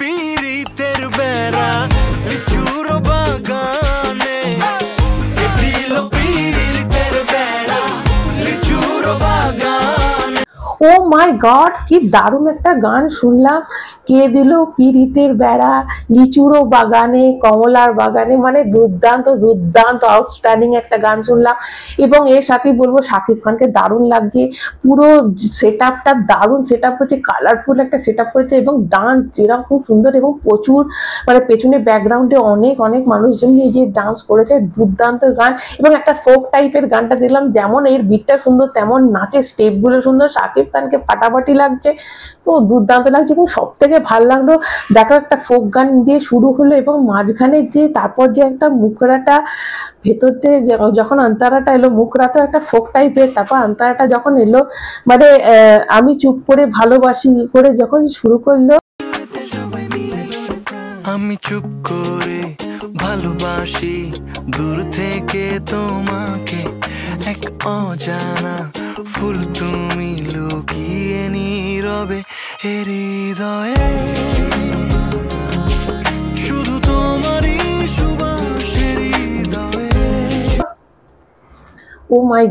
পীড়িতের বেড়া লিচুর বাগানে, কে দিল পীড়িতের বেড়া লিচুর বাগানে। ও মাই গড, কি দারুণ একটা গান শুনলাম। কে দিল পীড়িতের বেড়া লিচুরো বাগানে কমলার বাগানে, মানে দুর্দান্ত দুর্দান্ত আউটস্ট্যান্ডিং একটা গান শুনলাম। এবং এর সাথে বলবো শাকিব খানকে দারুণ লাগছে, পুরো সেট আপটা দারুণ সেট আপ হচ্ছে, কালারফুল একটা সেট আপ করেছে এবং ডান্স যেরকম খুব সুন্দর এবং প্রচুর মানে পেছনে ব্যাকগ্রাউন্ডে অনেক অনেক মানুষজন নিয়ে যে ডান্স করেছে, দুর্দান্ত গান। এবং একটা ফোক টাইপের গানটা দেখলাম, যেমন এর বিটটা সুন্দর তেমন নাচের স্টেপগুলো সুন্দর, শাকিব খানকে ফাটাফাটি লাগছে, তো দুর্দান্ত লাগছে। এবং সব থেকে ভালো লাগলো দেখো একটা ফোক গান দিয়ে শুরু হলো এবং মাঝখানে যে তারপর যে একটা মুখরাটা ভেতর দিয়ে যখন আন্তারাটা এলো, মুখরা তো একটা ফোক টাইপের, তারপর আন্তারাটা যখন এলো মানে আমি চুপ করে ভালোবাসি করে যখন শুরু করলো, আমি চুপ করে ভালোবাসি দূর থেকে তোমাকে, এক অজানা ফুল তুমি লুকিয়ে নীরবে হৃদয়ে, শুধু তোমারই সুবাস হৃদয়ে। ও মাই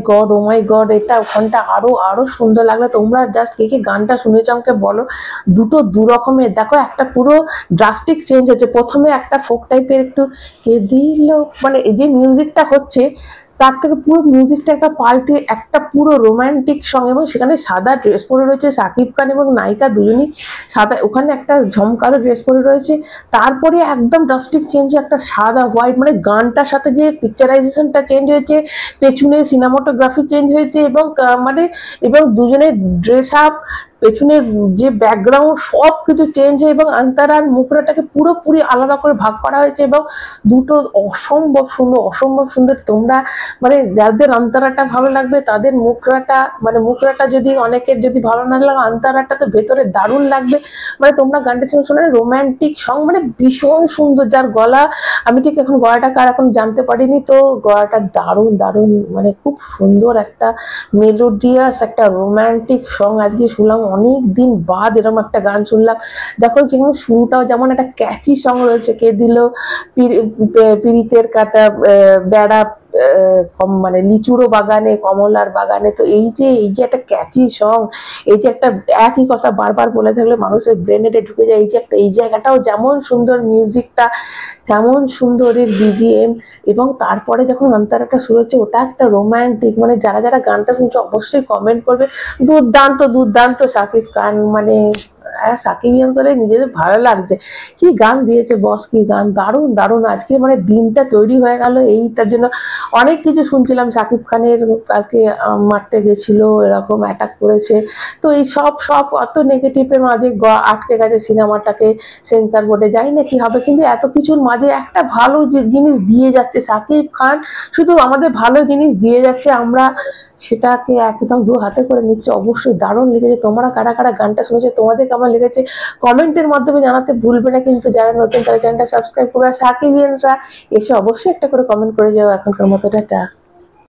গড, এটা ওখানটা আরো সুন্দর লাগলো। তোমরা জাস্ট কে কে গানটা শুনেছো আমাকে বলো। দুটো দু রকমের, দেখো একটা পুরো ড্রাস্টিক চেঞ্জ হচ্ছে, প্রথমে একটা ফোক টাইপের একটু কে দিল মানে এই যে মিউজিকটা হচ্ছে, তার থেকে পুরো মিউজিকটা একটা পাল্টে একটা পুরো রোমান্টিক সং, এবং সেখানে সাদা ড্রেস পরে রয়েছে শাকিব খান এবং নায়িকা দুজনই সাদা, ওখানে একটা ঝমকারো ড্রেস পরে রয়েছে। তারপরে একদম ড্রাস্টিক চেঞ্জ, একটা সাদা হোয়াইট, মানে গানটার সাথে যে পিকচারাইজেশনটা চেঞ্জ হয়েছে, পেছনে সিনেমাটোগ্রাফি চেঞ্জ হয়েছে, এবং মানে এবং দুজনের ড্রেস আপ, পেছনের যে ব্যাকগ্রাউন্ড সব কিছু চেঞ্জ হয়, এবং আন্তারার মুখরাটাকে পুরোপুরি আলাদা করে ভাগ করা হয়েছে, এবং দুটো অসম্ভব সুন্দর। তোমরা মানে যাদের আন্তারাটা ভালো লাগবে তাদের মুখরাটা, মানে মুখরাটা যদি অনেকের যদি ভালো না লাগে, আন্তারাটা তো ভেতরে দারুণ লাগবে। মানে তোমরা গানটা শুনে রোম্যান্টিক সং, মানে ভীষণ সুন্দর। যার গলা আমি ঠিক এখন গলাটা কার এখন জানতে পারিনি, তো গলাটা দারুণ দারুণ, মানে খুব সুন্দর একটা মেলোডিয়াস একটা রোম্যান্টিক সং আজকে শুনলাম। অনেক দিন বাদ এরকম একটা গান শুনলাম। দেখো যেমন শুরুটাও যেমন একটা ক্যাচি সং রয়েছে, কে দিল পীড়িতের কাটা বেড়া মানে লিচুরো বাগানে কমলার বাগানে, তো এই যে একটা ক্যাচি সং, এই যে একটা একই কথা বারবার বলে থাকলে মানুষের ব্রেনে ঢুকে যায়, এই যে একটা এই জায়গাটাও যেমন সুন্দর, মিউজিকটা তেমন সুন্দর, এর বিজিএম, এবং তারপরে যখন অন্তরাটা শুরু হচ্ছে ওটা একটা রোম্যান্টিক, মানে যারা যারা গানটা শুনছে অবশ্যই কমেন্ট করবে। দুর্দান্ত দুর্দান্ত শাকিব খান, মানে সাকিব অঞ্চলে নিজেদের ভালো লাগছে। কি গান দিয়েছে বস, কি গান, দারুণ দারুণ। আজকে মানে দিনটা তৈরি হয়ে গেল এইটার জন্য। অনেক কিছু শুনছিলাম শাকিব খানের, কালকে মারতে গেছিল, এরকম অ্যাটাক করেছে, তো এই সব অত নেগেটিভের মাঝে আটকে গেছে সিনেমাটাকে সেন্সার বোর্ডে, জানি না কি হবে, কিন্তু এত কিছুর মাঝে একটা ভালো জিনিস দিয়ে যাচ্ছে শাকিব খান, শুধু আমাদের ভালো জিনিস দিয়ে যাচ্ছে, আমরা সেটাকে একদম দু হাতে করে নিচ্ছে। অবশ্যই দারুণ লেগেছে। তোমরা কারা কারা গানটা শুনেছো, তোমাদের কেমন লেগেছে কমেন্টের মাধ্যমে জানাতে ভুলবে না, কিন্তু যারা নতুন তারা চ্যানেলটা সাবস্ক্রাইব করবে, সাকিবিয়ানসরা এসে অবশ্যই একটা করে কমেন্ট করে যাও। এখনকার মতো টাটা।